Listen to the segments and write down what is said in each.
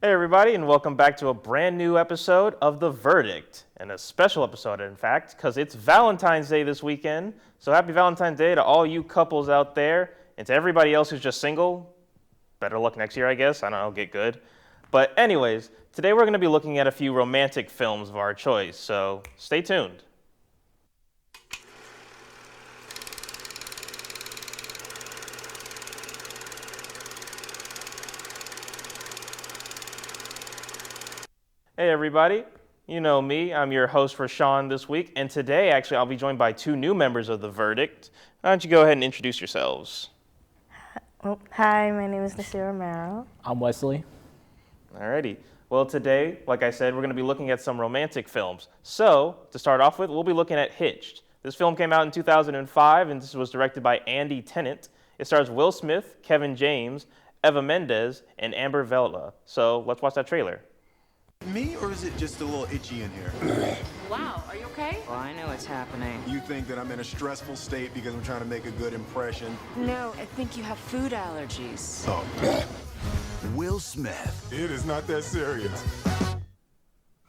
Hey everybody, and welcome back to a brand new episode of The Verdict, and a special episode in fact, because it's Valentine's Day this weekend. So happy Valentine's Day to all you couples out there, and to everybody else who's just single. Better luck next year, I guess. I don't know, get good. But anyways, today we're going to be looking at a few romantic films of our choice, so stay tuned. Hey everybody, you know me, I'm your host Rashaun this week, and today actually I'll be joined by two new members of The Verdict. Why don't you go ahead and introduce yourselves? Hi, my name is Neaseal. I'm Weasley. Alrighty, well today, like I said, we're going to be looking at some romantic films. So, to start off with, we'll be looking at Hitched. This film came out in 2005, and this was directed by Andy Tennant. It stars Will Smith, Kevin James, Eva Mendes, and Amber Vela. So, let's watch that trailer. Me, or is it just a little itchy in here? Wow, are you okay? Well, I know what's happening. You think that I'm in a stressful state because I'm trying to make a good impression? No, I think you have food allergies. Oh. Will Smith. It is not that serious.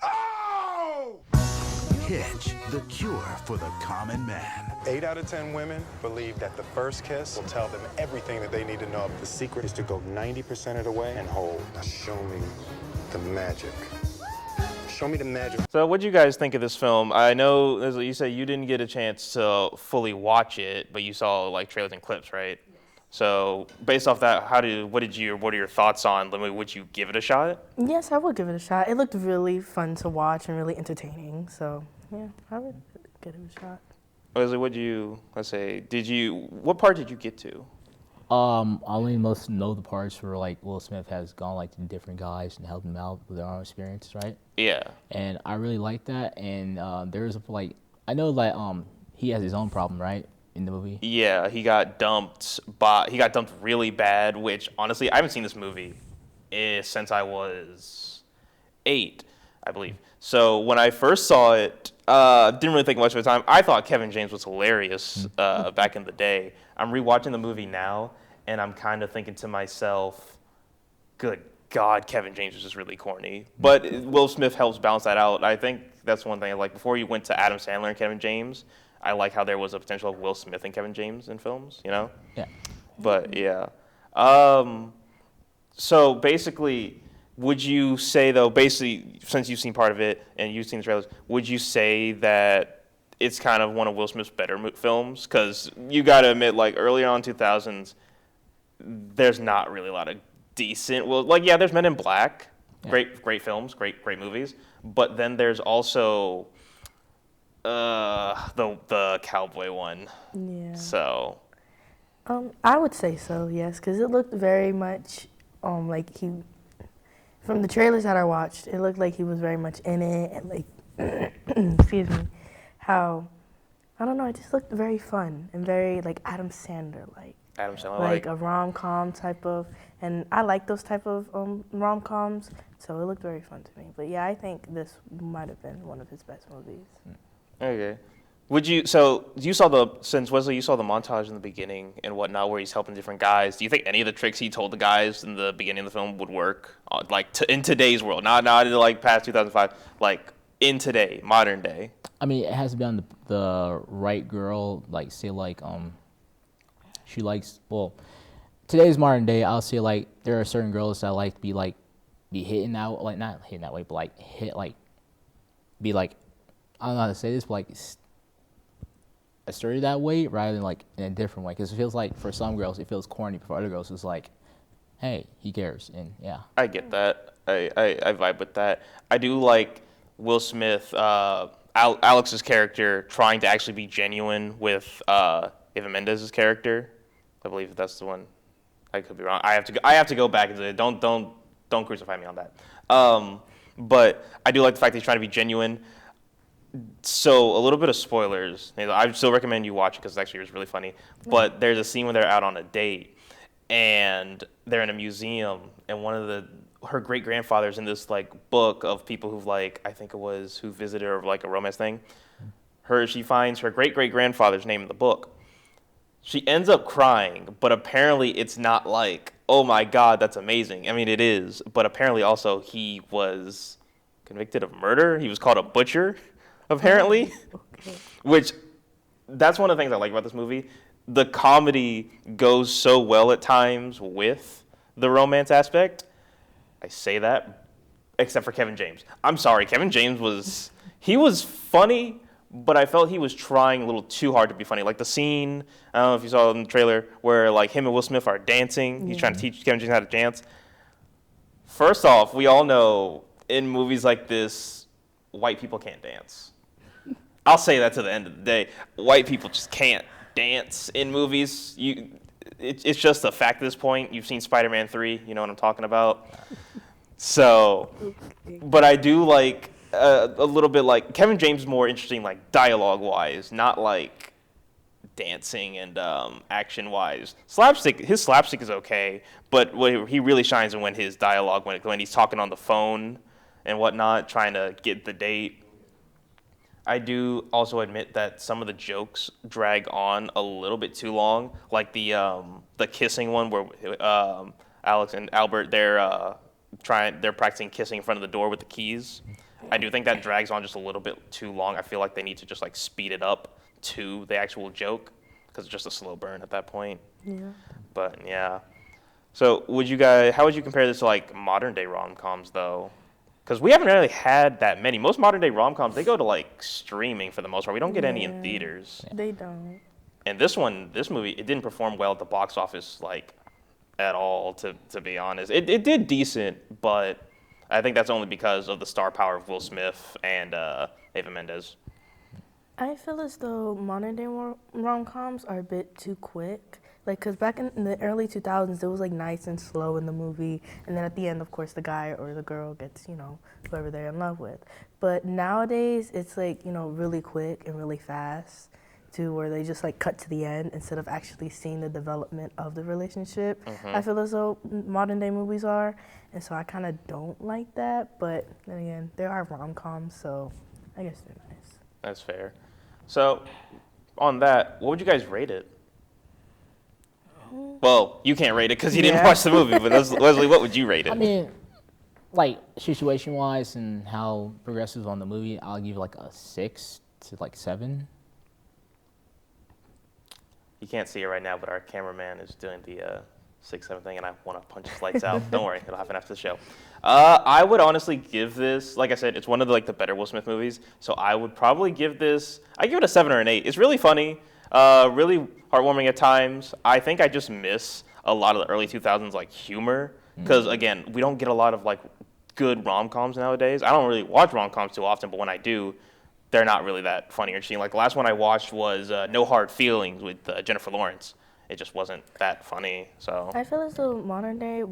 Oh! Hitch, the cure for the common man. 8 out of 10 women believe that the first kiss will tell them everything that they need to know. The secret is to go 90% of the way and hold. Now show me the magic. Show me the magic. So, what do you guys think of this film? I know, as you said, you didn't get a chance to fully watch it, but you saw like trailers and clips, right? So, based off that, what are your thoughts on? Would you give it a shot? Yes, I would give it a shot. It looked really fun to watch and really entertaining. So, yeah, I would give it a shot. Leslie, what part did you get to? I only most know the parts where like Will Smith has gone like to different guys and helped them out with their own experiences, right? Yeah. And I really like that. And there's like I know like he has his own problem, right, in the movie. Yeah, he got dumped really bad. Which honestly, I haven't seen this movie since I was 8, I believe. So when I first saw it, didn't really think much of the time. I thought Kevin James was hilarious back in the day. I'm rewatching the movie now, and I'm kind of thinking to myself, good God, Kevin James is just really corny. But Will Smith helps balance that out. I think that's one thing. Like before you went to Adam Sandler and Kevin James, I like how there was a potential of Will Smith and Kevin James in films, you know? Yeah. But yeah. So basically, would you say though, since you've seen part of it and you've seen the trailers, would you say that it's kind of one of Will Smith's better films? Because you got to admit, like earlier on 2000s, there's not really a lot of decent. Well, like there's Men in Black, yeah. Great films, great movies. But then there's also the cowboy one. Yeah. So. I would say so, yes, because it looked very much like he. From the trailers that I watched, it looked like he was very much in it, and like, excuse me, how, I don't know, it just looked very fun and very like Adam Sandler like a rom-com type of, and I like those type of rom-coms, so it looked very fun to me. But yeah, I think this might have been one of his best movies. Okay. Since Wesley, you saw the montage in the beginning and whatnot where he's helping different guys, do you think any of the tricks he told the guys in the beginning of the film would work, in today's world? Not like past 2005, like in today, modern day? I mean, it has to be on the right girl, like say like she likes, well, today's modern day, I'll say like there are certain girls that like be hitting out, like not hitting that way, but like be like, I don't know how to say this, but like asserted that way rather than like in a different way, because it feels like for some girls it feels corny, but for other girls it's like, hey, he cares. And yeah, I get that. I vibe with that. I do like Will Smith, Alex's character trying to actually be genuine with Eva Mendes' character. I believe that's the one. I could be wrong. I have to go back and say, don't crucify me on that. But I do like the fact that he's trying to be genuine. So a little bit of spoilers. I still recommend you watch it because it was really funny. But there's a scene where they're out on a date and they're in a museum, and her great grandfather's in this like book of people who've like, I think it was who visited her, like a romance thing. She finds her great grandfather's name in the book. She ends up crying, but apparently it's not like oh my God, that's amazing. I mean, it is. But apparently also he was convicted of murder. He was called a butcher, apparently. Okay. Which, that's one of the things I like about this movie. The comedy goes so well at times with the romance aspect. I say that, except for Kevin James. I'm sorry, Kevin James was funny, but I felt he was trying a little too hard to be funny. Like the scene, I don't know if you saw it in the trailer, where like him and Will Smith are dancing. He's trying to teach Kevin James how to dance. First off, we all know in movies like this, white people can't dance. I'll say that to the end of the day. White people just can't dance in movies. It's just a fact at this point. You've seen Spider-Man 3, you know what I'm talking about. So, but I do like a little bit like Kevin James is more interesting like dialogue-wise, not like dancing and action-wise. His slapstick is okay, but what he really shines in when his dialogue, when he's talking on the phone and whatnot, trying to get the date. I do also admit that some of the jokes drag on a little bit too long, like the kissing one where Alex and Albert they're practicing kissing in front of the door with the keys. I do think that drags on just a little bit too long. I feel like they need to just like speed it up to the actual joke because it's just a slow burn at that point. Yeah. But yeah. So how would you compare this to like modern day rom-coms though? Because we haven't really had that many. Most modern day rom-coms, they go to like streaming for the most part. We don't get any in theaters. They don't. And this movie, it didn't perform well at the box office like at all, to be honest. It did decent, but I think that's only because of the star power of Will Smith and Eva Mendes. I feel as though modern day rom-coms are a bit too quick. Like, because back in the early 2000s, it was, like, nice and slow in the movie. And then at the end, of course, the guy or the girl gets, whoever they're in love with. But nowadays, it's, like, really quick and really fast to where they just, like, cut to the end instead of actually seeing the development of the relationship. Mm-hmm. I feel as though modern day movies are. And so I kind of don't like that. But then again, there are rom-coms, so I guess they're nice. That's fair. So, on that, what would you guys rate it? Well, you can't rate it because you didn't watch the movie, but Wesley, what would you rate it? I mean, like, situation-wise and how progressive on the movie, I'll give it like a 6 to like 7. You can't see it right now, but our cameraman is doing the 6-7 thing, and I want to punch his lights out. Don't worry, it'll happen after the show. I would honestly give this, like I said, it's one of the better Will Smith movies, so I would probably give this, I give it a 7 or an 8. It's really funny. Really heartwarming at times. I think I just miss a lot of the early 2000s humor because again, we don't get a lot of good rom-coms nowadays. I don't really watch rom-coms too often, but when I do, they're not really that funny or interesting. Like the last one I watched was No Hard Feelings with Jennifer Lawrence. It just wasn't that funny. So I feel as though modern day,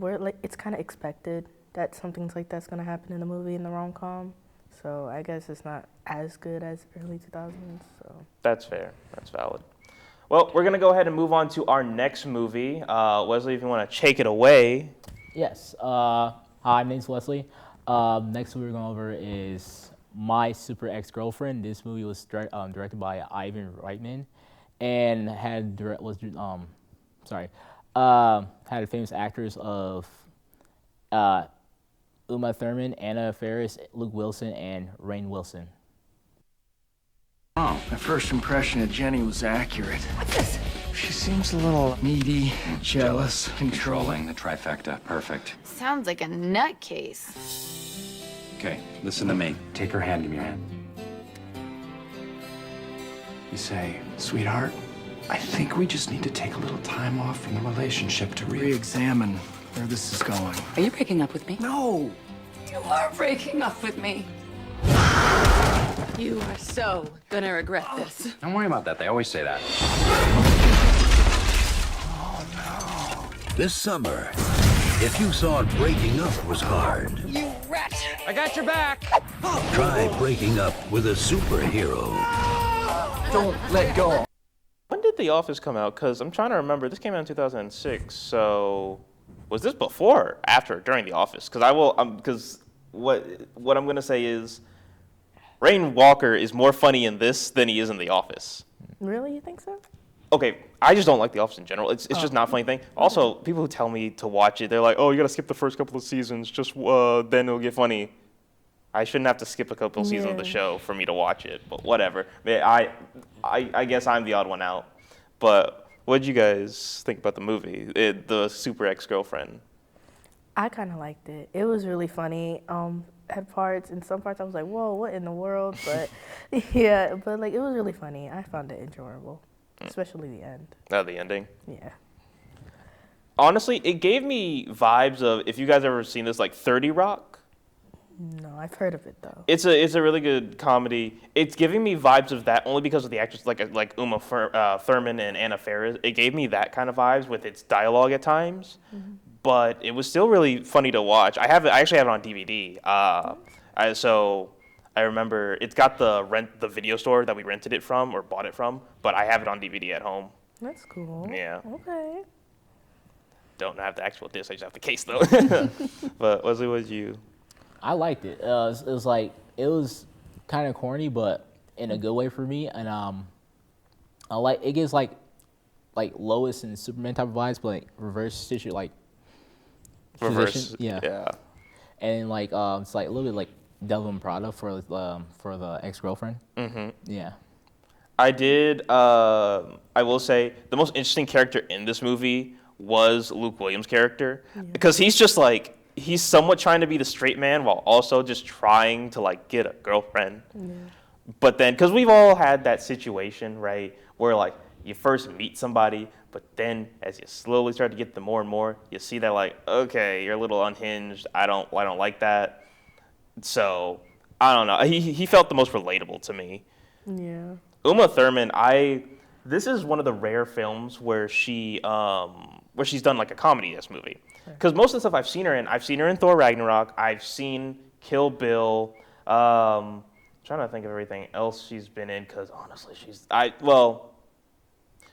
it's kind of expected that something like that's gonna happen in a movie in the rom-com. So I guess it's not as good as early 2000s. So that's fair. That's valid. Well, we're going to go ahead and move on to our next movie. Wesley, if you want to take it away. Yes. Hi, my name's Wesley. Next movie we're going over is My Super Ex-Girlfriend. This movie was directed by Ivan Reitman and had famous actors of Uma Thurman, Anna Faris, Luke Wilson, and Rainn Wilson. Oh, my first impression of Jenny was accurate. What's this? She seems a little needy, jealous, controlling. The trifecta. Perfect. Sounds like a nutcase. Okay, listen to me. Take her hand. Give me your hand. You say, sweetheart, I think we just need to take a little time off from the relationship to re-examine where this is going. Are you breaking up with me? No! You are breaking up with me. You are so gonna regret this. Don't worry about that. They always say that. Oh, no. This summer, if you thought breaking up was hard... You rat! I got your back! Try breaking up with a superhero. Don't let go. When did The Office come out? Because I'm trying to remember. This came out in 2006, so... Was this before or after, during The Office? Because what I'm going to say is... Rainn Walker is more funny in this than he is in The Office. Really, you think so? okay, I just don't like The Office in general. It's just not a funny thing. Also, people who tell me to watch it, they're like, oh, you gotta skip the first couple of seasons, just then it'll get funny. I shouldn't have to skip a couple seasons of the show for me to watch it, but whatever. I guess I'm the odd one out. But what did you guys think about the movie, the Super Ex-Girlfriend? I kind of liked it. It was really funny. At parts, in some parts I was like, whoa, what in the world? But yeah, but like it was really funny. I found it enjoyable, especially the end. Oh, the ending? Yeah. Honestly, it gave me vibes of, if you guys ever seen this, like 30 Rock. No, I've heard of it though. It's a really good comedy. It's giving me vibes of that only because of the actors like Uma Thurman and Anna Faris. It gave me that kind of vibes with its dialogue at times, but it was still really funny to watch. I actually have it on DVD. So I remember it's got the video store that we rented it from or bought it from, but I have it on DVD at home. That's cool. Yeah. Okay. Don't have the actual disc. I just have the case though. But Wesley, what did you? I liked it. It was like it was kind of corny, but in a good way for me. And I like it gives like Lois and Superman type of vibes, but like reverse situation, like Reverse. position. Yeah. Yeah. And like it's like a little bit like Devil and Prada for the ex-girlfriend. Mm-hmm. Yeah. I did. I will say the most interesting character in this movie was Luke Williams' character, because he's just like. He's somewhat trying to be the straight man while also just trying to like get a girlfriend. But then, because we've all had that situation, right, where like you first meet somebody, but then as you slowly start to get them more and more, you see that like, okay, you're a little unhinged. I don't like that. So I don't know. He felt the most relatable to me. Yeah. Uma Thurman, this is one of the rare films where she's done like a comedy-esque movie. Because most of the stuff I've seen her in Thor Ragnarok. I've seen Kill Bill. Trying to think of everything else she's been in. Because honestly,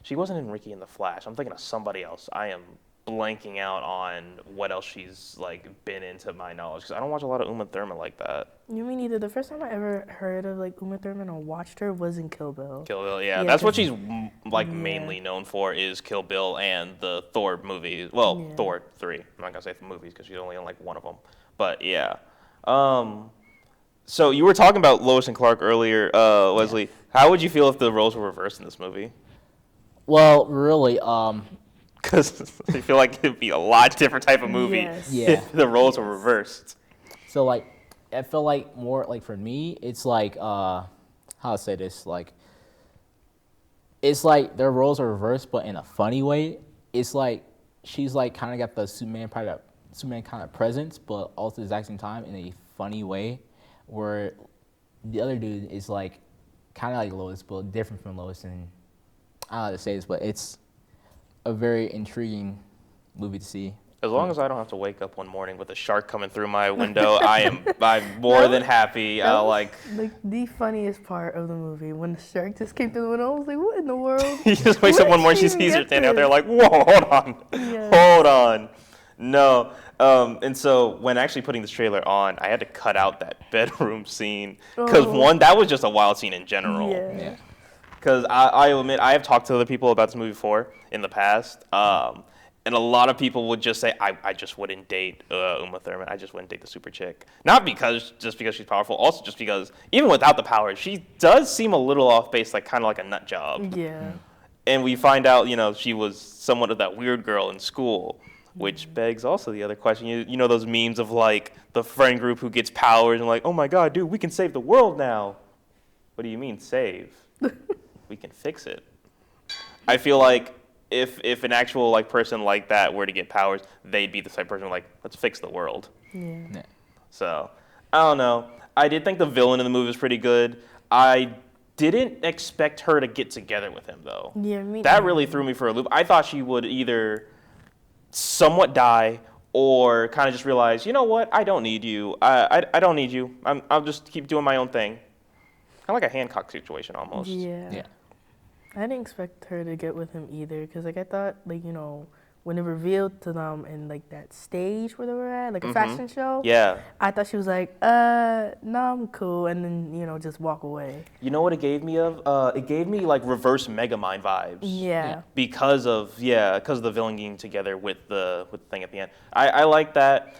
she wasn't in Ricky and the Flash. I'm thinking of somebody else. I am blanking out on what else she's like been in to my knowledge. Because I don't watch a lot of Uma Thurman like that. You mean either? The first time I ever heard of like Uma Thurman or watched her was in Kill Bill. Kill Bill, yeah. That's what she's like mainly known for, is Kill Bill and the Thor movies. Well, Thor 3. I'm not gonna say the movies because she's only in like one of them. But yeah. So you were talking about Lois and Clark earlier, Wesley. How would you feel if the roles were reversed in this movie? Well, really, because I feel like it'd be a lot different type of movie if the roles were reversed. So like, I feel like more like for me, it's like how to say this, like it's like their roles are reversed, but in a funny way. It's like she's like kind of got the Superman kind of presence, but also at the exact same time in a funny way, where the other dude is like kind of like Lois, but different from Lois. And I don't know how to say this, but it's a very intriguing movie to see. As long as I don't have to wake up one morning with a shark coming through my window, I'm more than happy. Like the funniest part of the movie when the shark just came through the window. I was like, "What in the world?" He just wakes up one morning, she sees her standing out there, like, "Whoa, hold on, hold on." No, and so when actually putting this trailer on, I had to cut out that bedroom scene because that was just a wild scene in general. Yeah. Because I'll admit, I have talked to other people about this movie before in the past, and a lot of people would just say, I just wouldn't date Uma Thurman. I just wouldn't date the super chick. Not because she's powerful, also just because even without the power, she does seem a little off base, like kind of like a nut job. Yeah. And we find out, she was somewhat of that weird girl in school, which begs also the other question. You know those memes of like the friend group who gets powers and like, oh my God, dude, we can save the world now. What do you mean save? We can fix it. I feel like if an actual like person like that were to get powers, they'd be the type of person like, let's fix the world. Yeah. So I don't know. I did think the villain in the movie was pretty good. I didn't expect her to get together with him though. Yeah, me that too. really threw me for a loop. I thought she would either somewhat die or kind of just realize, you know what, I don't need you. I don't need you. I'll just keep doing my own thing. Kind of like a Hancock situation almost. Yeah. I didn't expect her to get with him either, because like I thought, like, when it revealed to them in like that stage where they were at, like a fashion show. Yeah. I thought she was like, no, I'm cool, and then just walk away. You know what it gave me of? It gave me like reverse Megamind vibes. Yeah. Because of the villain getting together with the thing at the end. I like that.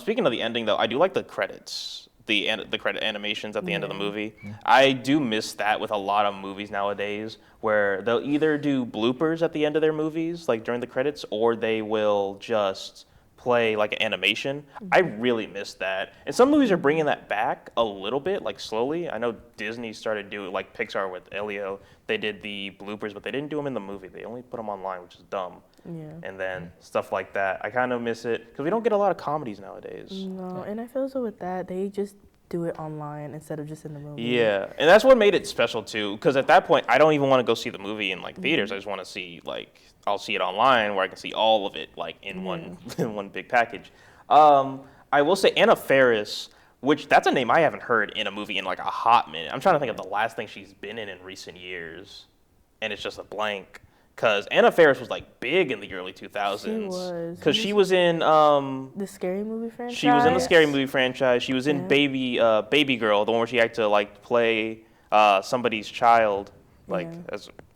Speaking of the ending though, I do like the credits. The credit animations at the end of the movie. I do miss that with a lot of movies nowadays, where they'll either do bloopers at the end of their movies, like during the credits, or they will just play like an animation. I really miss that. And some movies are bringing that back a little bit, like slowly. I know Disney started doing, like Pixar with Elio, they did the bloopers, but they didn't do them in the movie. They only put them online, which is dumb. Yeah. And then stuff like that. I kind of miss it because we don't get a lot of comedies nowadays. No, and I feel so with that, they just do it online instead of just in the movie. Yeah, and that's what made it special too. Because at that point, I don't even want to go see the movie in like theaters. I just want to see I'll see it online where I can see all of it like in one big package. I will say Anna Faris, which that's a name I haven't heard in a movie in like a hot minute. I'm trying to think of the last thing she's been in recent years, and it's just a blank. Because Anna Faris was like big in the early 2000s. She was. Because she was in the Scary Movie franchise. She was in the Scary Movie franchise. She was in Baby Girl, the one where she had to like play somebody's child. I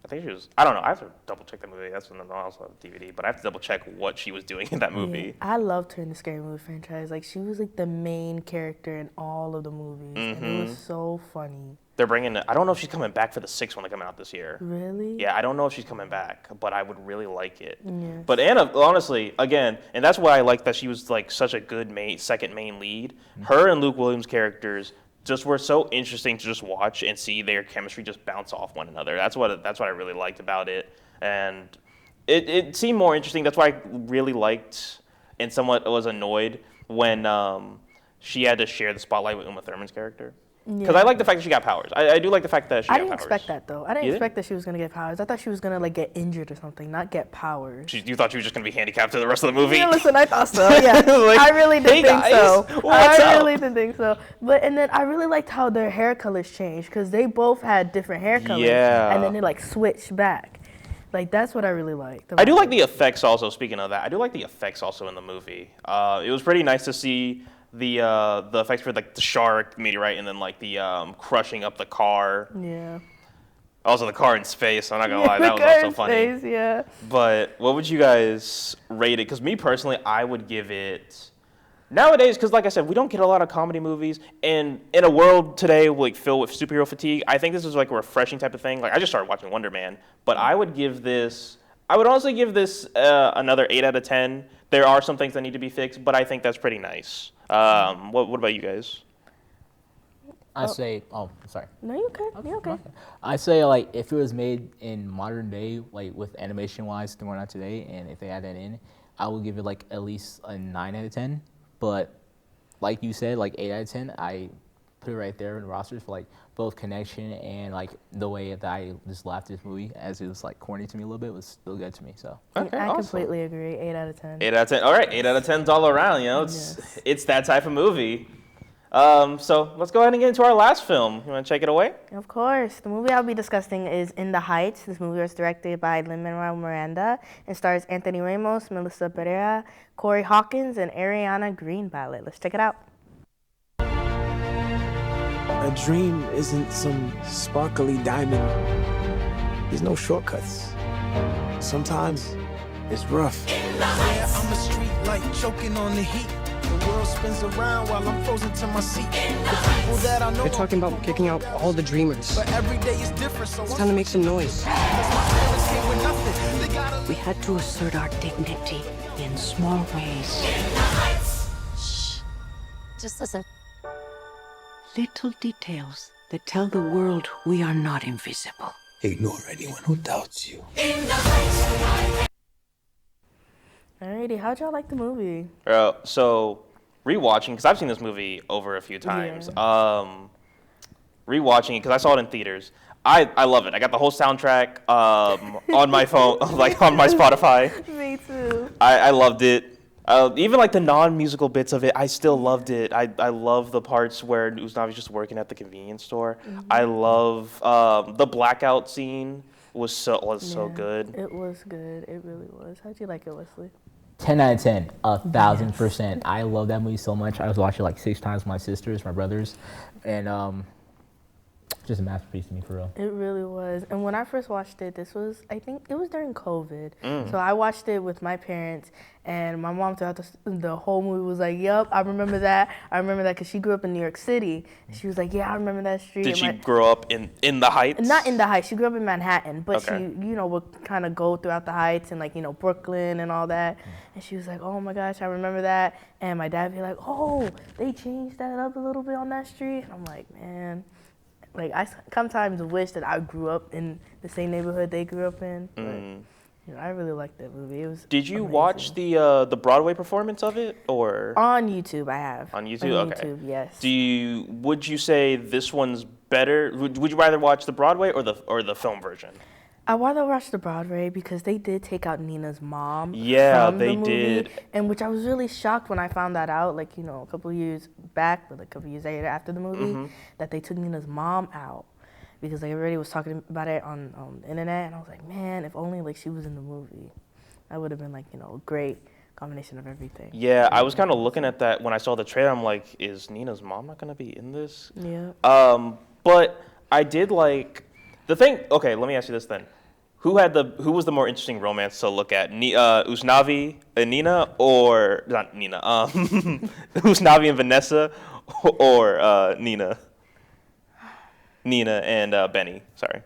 think she was. I don't know. I have to double check that movie. That's when I also have DVD. But I have to double check what she was doing in that movie. Yeah. I loved her in the Scary Movie franchise. Like she was like the main character in all of the movies, and it was so funny. They're bringing. I don't know if she's coming back for the 6th one that coming out this year. Really? Yeah, I don't know if she's coming back, but I would really like it. Yes. But Anna, honestly, again, and that's why I like that she was like such a good second main lead. Her and Luke Williams' characters just were so interesting to just watch and see their chemistry just bounce off one another. That's what I really liked about it, and it seemed more interesting. That's why I really liked and somewhat was annoyed when she had to share the spotlight with Uma Thurman's character. Because I like the fact that she got powers. I do like the fact that she got powers. I didn't expect that, though. I didn't expect that she was going to get powers. I thought she was going to, like, get injured or something, not get powers. You thought she was just going to be handicapped for the rest of the movie? Yeah, listen, I thought so, yeah. Like, I really did think so. I really did think so. And then I really liked how their hair colors changed, because they both had different hair colors. Yeah. And then they, like, switched back. Like, that's what I really liked. I do like the effects also, speaking of that. I do like the effects also in the movie. It was pretty nice to see the effects for like the shark meteorite and then like the crushing up the car. Yeah. Also the car in space. I'm not gonna lie, that was also funny. Space, yeah. But what would you guys rate it? Because me personally, I would give it nowadays. Because like I said, we don't get a lot of comedy movies, and in a world today like filled with superhero fatigue, I think this is like a refreshing type of thing. Like I just started watching Wonder Man, but I would honestly give this another 8 out of 10. There are some things that need to be fixed, but I think that's pretty nice. What about you guys? I say, sorry. No, you okay. You're okay. I say, like, if it was made in modern day, like, with animation-wise, going on today, and if they add that in, I would give it, like, at least a 9 out of 10. But, like you said, like, 8 out of 10, I put it right there in the rosters for, like, both connection and, like, the way that I just laughed at this movie, as it was, like, corny to me a little bit, was still good to me, so. Okay, I awesome. Completely agree. 8 out of 10. 8 out of 10. All right, 8 out of 10's all around. You know, it's that type of movie. So let's go ahead and get into our last film. You want to take it away? Of course. The movie I'll be discussing is In the Heights. This movie was directed by Lin-Manuel Miranda and stars Anthony Ramos, Melissa Pereira, Corey Hawkins, and Ariana Greenblatt. Let's check it out. A dream isn't some sparkly diamond. There's no shortcuts. Sometimes it's rough. Yeah, I'm a street light choking on the heat. The world spins around while I'm frozen to my seat. The people that I know. They're talking about kicking out all the dreamers. But every day is different, so it's time to make some noise. We had to assert our dignity in small ways. Shh. Just listen. Little details that tell the world we are not invisible. Ignore anyone who doubts you. Alrighty, how'd y'all like the movie? So, rewatching, because I've seen this movie over a few times. Rewatching it, because I saw it in theaters. I love it. I got the whole soundtrack on my phone, like on my Spotify. Me too. I loved it. Even like the non-musical bits of it, I still loved it. I love the parts where Usnavi's just working at the convenience store. I love the blackout scene was so Yeah, good. It was good. It really was. How'd you like it, Wesley? 10 out of 10, 1,000%. I love that movie so much. I was watching it like 6 times with my sisters, my brothers, and just a masterpiece to me for real. It really was. And when I first watched it, I think it was during COVID. So I watched it with my parents, and my mom throughout the whole movie was like, yup, I remember that. I remember that because she grew up in New York City. And she was like, yeah, I remember that street. Did she grow up in the Heights? Not in the Heights. She grew up in Manhattan, but Okay. she, would kind of go throughout the Heights and Brooklyn and all that. And she was like, oh my gosh, I remember that. And my dad would be like, oh, they changed that up a little bit on that street. And I'm like, man. Like, I sometimes wish that I grew up in the same neighborhood they grew up in. But, I really liked that movie. It was Did you amazing. watch the Broadway performance of it, or On YouTube, I have. on YouTube? On Okay. YouTube, yes. Would you say this one's better? Would you rather watch the Broadway or the film version? I rather watch the Broadway because they did take out Nina's mom. Yeah, from they the movie, did. And which I was really shocked when I found that out, a couple of years back, but a couple of years later after the movie, that they took Nina's mom out. Because everybody was talking about it on the internet, and I was like, man, if only she was in the movie, that would have been a great combination of everything. Yeah, I was kind of looking at that when I saw the trailer. I'm like, is Nina's mom not gonna be in this? Yeah. But I did like the thing. Okay, let me ask you this then: who was the more interesting romance to look at? Usnavi and Nina, or not Nina? Usnavi and Vanessa, or Nina and Benny. Sorry.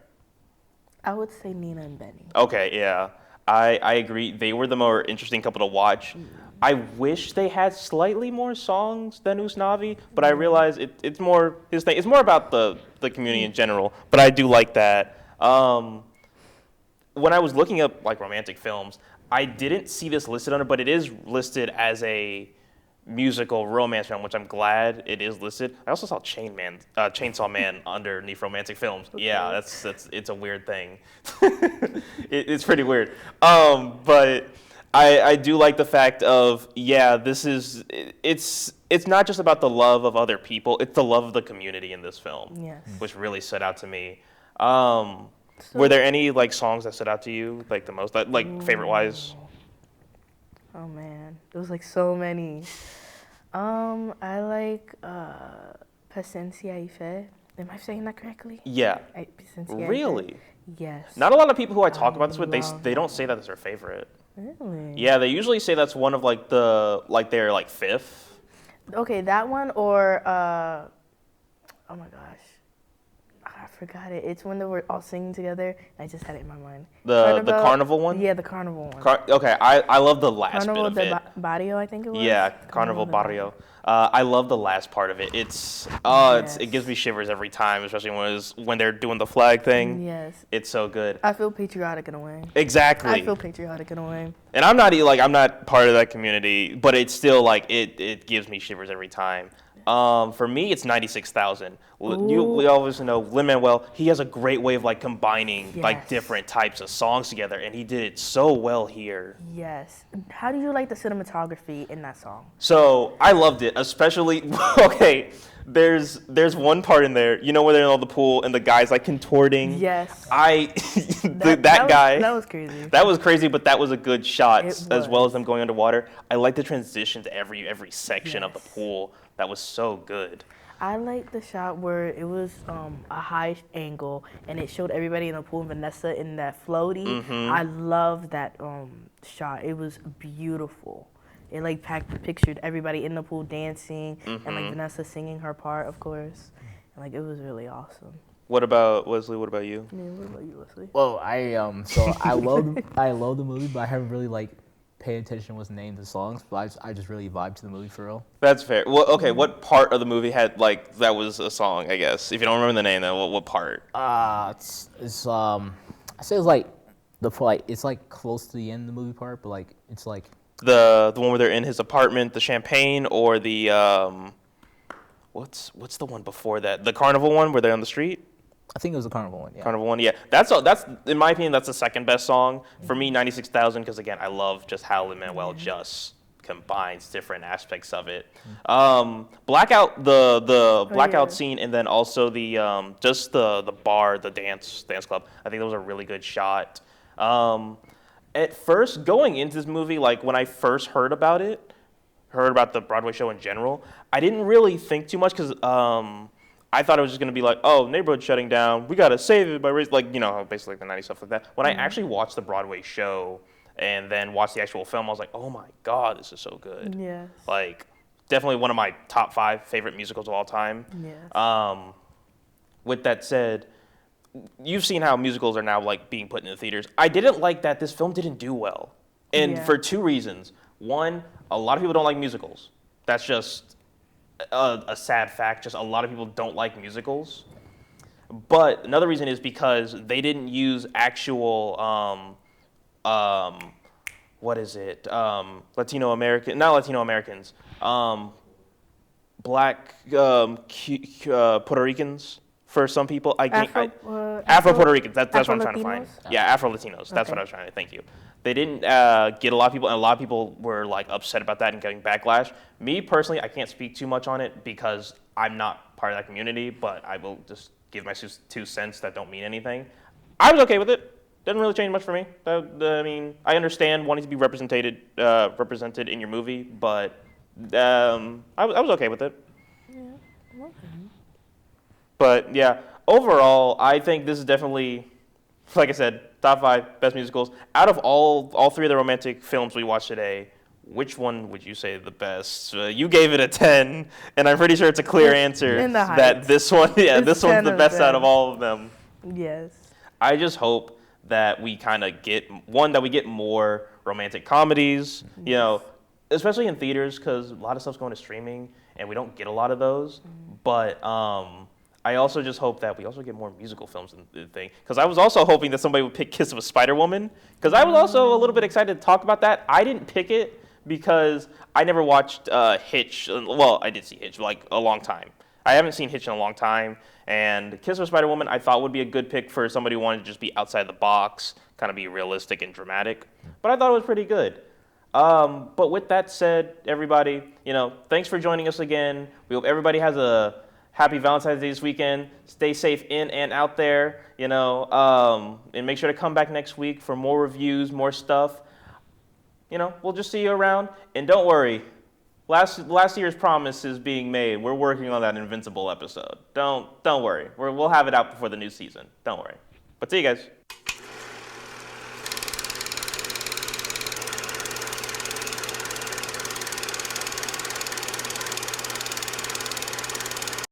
I would say Nina and Benny. Okay, yeah. I agree. They were the more interesting couple to watch. I wish they had slightly more songs than Usnavi, but I realize it's more his thing. It's more about the community in general, but I do like that. When I was looking up romantic films, I didn't see this listed on it, but it is listed as a musical romance film, which I'm glad it is listed. I also saw Chainsaw Man underneath romantic films. Okay. Yeah, it's a weird thing. It's pretty weird. But I do like the fact of it's not just about the love of other people, it's the love of the community in this film. Yes. Which really stood out to me. Were there any songs that stood out to you the most, favorite wise? Oh man, there was so many. I like Paciencia y Fe. Am I saying that correctly? Yeah. Paciencia Really? Yes. Not a lot of people who I talk about this with, they don't say that's their favorite. Really? Yeah, they usually say that's one of their fifth. Okay, that one or oh my gosh. I forgot it. It's when they were all singing together. I just had it in my mind. The carnival one? Yeah, the carnival one. Okay, I love the last Carnival bit of de it. Barrio, I think it was. Yeah, Carnival Barrio. I love the last part of it. It gives me shivers every time, especially when they're doing the flag thing. Yes. It's so good. I feel patriotic in a way. Exactly. I feel patriotic in a way. And I'm not part of that community, but it's still it gives me shivers every time. For me, it's 96,000. We always know Lin-Manuel. He has a great way of combining different types of songs together, and he did it so well here. Yes. How do you like the cinematography in that song? So I loved it, especially. Okay, there's one part in there, where they're in all the pool and the guy's contorting. Yes. That was crazy. That was crazy, but that was a good shot, as well as them going underwater. I like the transition to every section of the pool. That was so good. I like the shot where it was a high angle and it showed everybody in the pool and Vanessa in that floaty. Mm-hmm. I love that shot. It was beautiful. It pictured everybody in the pool dancing and Vanessa singing her part, of course. And it was really awesome. What about Wesley? What about you? Yeah, what about you, Wesley? Well, I love the movie, but I haven't really pay attention to what's named the songs, but I just really vibe to the movie for real. That's fair. Well, okay, what part of the movie had that was a song? I guess if you don't remember the name, then what part? I say it's it's close to the end of the movie part, but it's the one where they're in his apartment, the champagne, or the what's the one before that? The carnival one where they're on the street. I think it was the carnival one. Yeah. Carnival one, yeah. That's in my opinion, that's the second best song for me. 96,000, because again, I love just how Lin-Manuel just combines different aspects of it. Blackout, the blackout scene, and then also the just the bar, the dance club. I think that was a really good shot. At first, going into this movie, like when I first heard about the Broadway show in general, I didn't really think too much because I thought it was just going to be like, oh, neighborhood shutting down, we got to save it by race, like, you know, basically the 90s stuff like that. When I actually watched the Broadway show and then watched the actual film, I was like, oh my God, this is so good. Yes. Like, definitely one of my top 5 favorite musicals of all time. Yes. With that said, you've seen how musicals are now like being put in the theaters. I didn't like that this film didn't do well. And for 2 reasons. One, a lot of people don't like musicals. That's just a sad fact. Just a lot of people don't like musicals. But another reason is because they didn't use actual, Latino American, not Latino Americans, black Puerto Ricans for some people. Afro Puerto Ricans. That's what I'm trying to find. Yeah, Afro Latinos. That's what I was trying to. Thank you. They didn't get a lot of people, and a lot of people were like upset about that and getting backlash. Me personally, I can't speak too much on it because I'm not part of that community, but I will just give my 2 cents that don't mean anything. I was okay with it. Didn't really change much for me. I mean, I understand wanting to be represented in your movie, but I was okay with it. Yeah, okay. But yeah, overall, I think this is definitely, like I said, top 5 best musicals. Out of all 3 of the romantic films we watched today, which one would you say the best? You gave it a 10, and I'm pretty sure it's a clear answer that this one, this one's the best out of all of them. Yes. I just hope that we kind of get more romantic comedies, you know, especially in theaters because a lot of stuff's going to streaming and we don't get a lot of those. But I also just hope that we also get more musical films in the thing. Because I was also hoping that somebody would pick Kiss of a Spider-Woman. Because I was also a little bit excited to talk about that. I didn't pick it because I never watched Hitch. Well, I did see Hitch like a long time. I haven't seen Hitch in a long time. And Kiss of a Spider-Woman I thought would be a good pick for somebody who wanted to just be outside the box, kind of be realistic and dramatic. But I thought it was pretty good. But with that said, everybody, you know, thanks for joining us again. We hope everybody has a happy Valentine's Day this weekend. Stay safe in and out there, you know, and make sure to come back next week for more reviews, more stuff. You know, we'll just see you around. And don't worry, last year's promise is being made. We're working on that Invincible episode. Don't worry. We'll have it out before the new season. Don't worry. But see you guys.